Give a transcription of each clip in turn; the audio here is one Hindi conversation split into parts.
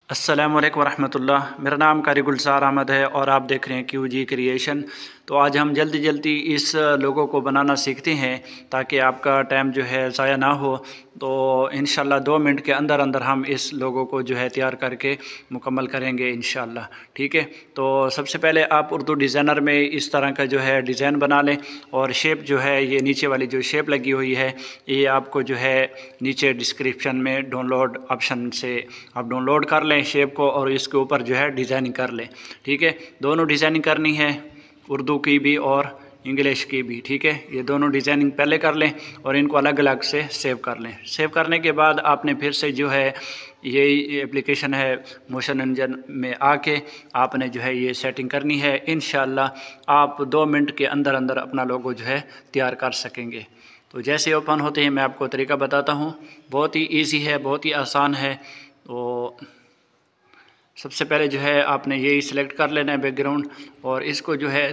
अस्सलामु अलैकुम वरहमतुल्लाह। मेरा नाम कारी गुलजार अहमद है और आप देख रहे हैं QG क्रिएशन। तो आज हम जल्दी जल्दी इस लोगो को बनाना सीखते हैं ताकि आपका टाइम जो है ज़ाया ना हो। तो इंशाल्लाह 2 मिनट के अंदर अंदर हम इस लोगो को जो है तैयार करके मुकम्मल करेंगे इंशाल्लाह। ठीक है, तो सबसे पहले आप उर्दू डिज़ाइनर में इस तरह का जो है डिज़ाइन बना लें और शेप जो है ये नीचे वाली जो शेप लगी हुई है ये आपको जो है नीचे डिस्क्रिप्शन में डाउनलोड ऑप्शन से आप डाउनलोड कर लें शेप को और इसके ऊपर जो है डिज़ाइनिंग कर लें। ठीक है, दोनों डिज़ाइनिंग करनी है, उर्दू की भी और इंग्लिश की भी। ठीक है, ये दोनों डिज़ाइनिंग पहले कर लें और इनको अलग अलग से सेव कर लें। सेव करने के बाद आपने फिर से जो है ये एप्लीकेशन है मोशन इंजन में आके आपने जो है ये सेटिंग करनी है। इंशाल्लाह आप 2 मिनट के अंदर अंदर अपना लोगो जो है तैयार कर सकेंगे। तो जैसे ओपन होते हैं मैं आपको तरीका बताता हूँ। बहुत ही ईजी है, बहुत ही आसान है। तो सबसे पहले जो है आपने यही सिलेक्ट कर लेना है बैकग्राउंड और इसको जो है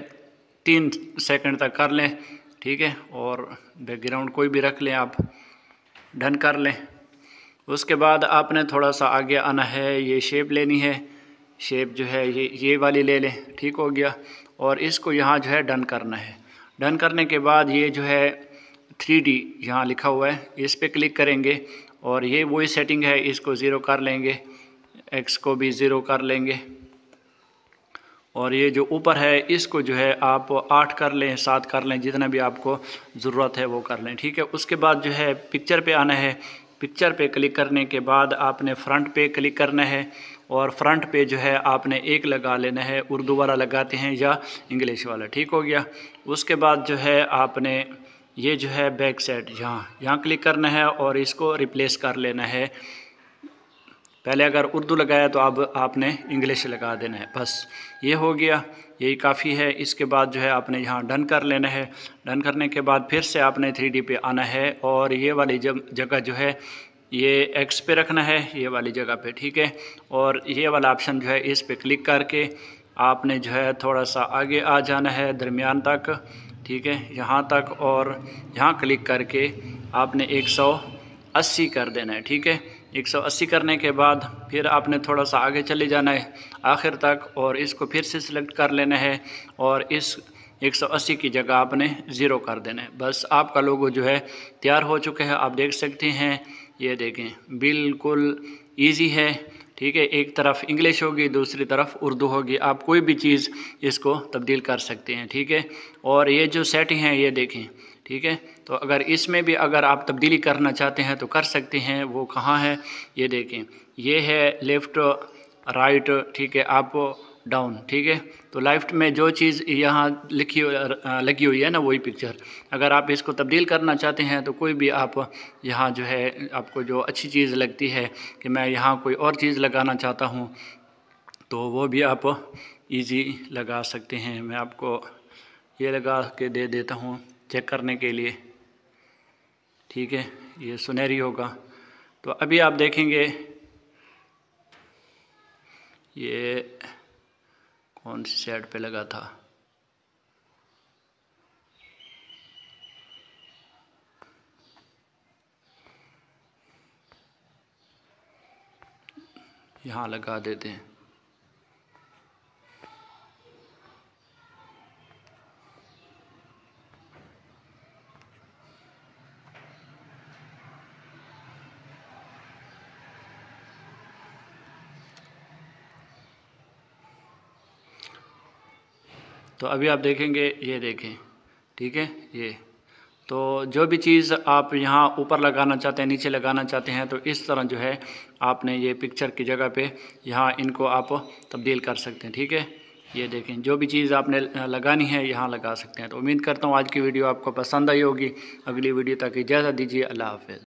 3 सेकंड तक कर लें। ठीक है, और बैकग्राउंड कोई भी रख लें आप, डन कर लें। उसके बाद आपने थोड़ा सा आगे आना है, ये शेप लेनी है। शेप जो है ये वाली ले लें। ठीक हो गया, और इसको यहाँ जो है डन करना है। डन करने के बाद ये जो है 3D यहाँ लिखा हुआ है, इस पर क्लिक करेंगे और ये वही सेटिंग है, इसको 0 कर लेंगे, X को भी 0 कर लेंगे और ये जो ऊपर है इसको जो है आप 8 कर लें, 7 कर लें, जितना भी आपको ज़रूरत है वो कर लें। ठीक है, उसके बाद जो है पिक्चर पे आना है। पिक्चर पे क्लिक करने के बाद आपने फ्रंट पे क्लिक करना है और फ्रंट पे जो है आपने एक लगा लेना है, उर्दू वाला लगाते हैं या इंग्लिश वाला। ठीक हो गया, उसके बाद जो है आपने ये जो है बैक साइड यहाँ क्लिक करना है और इसको रिप्लेस कर लेना है। पहले अगर उर्दू लगाया तो अब आपने इंग्लिश लगा देना है, बस ये हो गया, यही काफ़ी है। इसके बाद जो है आपने यहाँ डन कर लेना है। डन करने के बाद फिर से आपने 3D पे आना है और ये वाली जगह जो है ये X पे रखना है, ये वाली जगह पे। ठीक है, और ये वाला ऑप्शन जो है इस पे क्लिक करके आपने जो है थोड़ा सा आगे आ जाना है दरमियान तक। ठीक है, यहाँ तक, और यहाँ क्लिक करके आपने 180 कर देना है। ठीक है, 180 करने के बाद फिर आपने थोड़ा सा आगे चले जाना है आखिर तक और इसको फिर से सिलेक्ट कर लेना है और इस 180 की जगह आपने 0 कर देना है। बस आपका लोगो जो है तैयार हो चुका है, आप देख सकते हैं। ये देखें, बिल्कुल ईजी है। ठीक है, एक तरफ इंग्लिश होगी, दूसरी तरफ उर्दू होगी, आप कोई भी चीज़ इसको तब्दील कर सकते हैं। ठीक है, और ये जो सेटिंग है ये देखें। ठीक है, तो अगर इसमें भी अगर आप तब्दीली करना चाहते हैं तो कर सकते हैं। वो कहाँ है ये देखें, ये है लेफ़्ट राइट, ठीक है, अप डाउन। ठीक है, तो लेफ़्ट में जो चीज़ यहाँ लगी हुई है ना वही पिक्चर, अगर आप इसको तब्दील करना चाहते हैं तो कोई भी आप यहाँ जो है आपको जो अच्छी चीज़ लगती है कि मैं यहाँ कोई और चीज़ लगाना चाहता हूँ तो वो भी आप इजी लगा सकते हैं। मैं आपको ये लगा के दे देता हूँ चेक करने के लिए। ठीक है, ये सुनहरी होगा। तो अभी आप देखेंगे ये कौन सी साइड पे लगा था, यहाँ लगा देते हैं। तो अभी आप देखेंगे, ये देखें। ठीक है, ये तो जो भी चीज़ आप यहाँ ऊपर लगाना चाहते हैं, नीचे लगाना चाहते हैं, तो इस तरह जो है आपने ये पिक्चर की जगह पे यहाँ इनको आप तब्दील कर सकते हैं। ठीक है, ये देखें, जो भी चीज़ आपने लगानी है यहाँ लगा सकते हैं। तो उम्मीद करता हूँ आज की वीडियो आपको पसंद आई होगी। अगली वीडियो तक इजाज़त दीजिए, अल्लाह हाफ़िज़।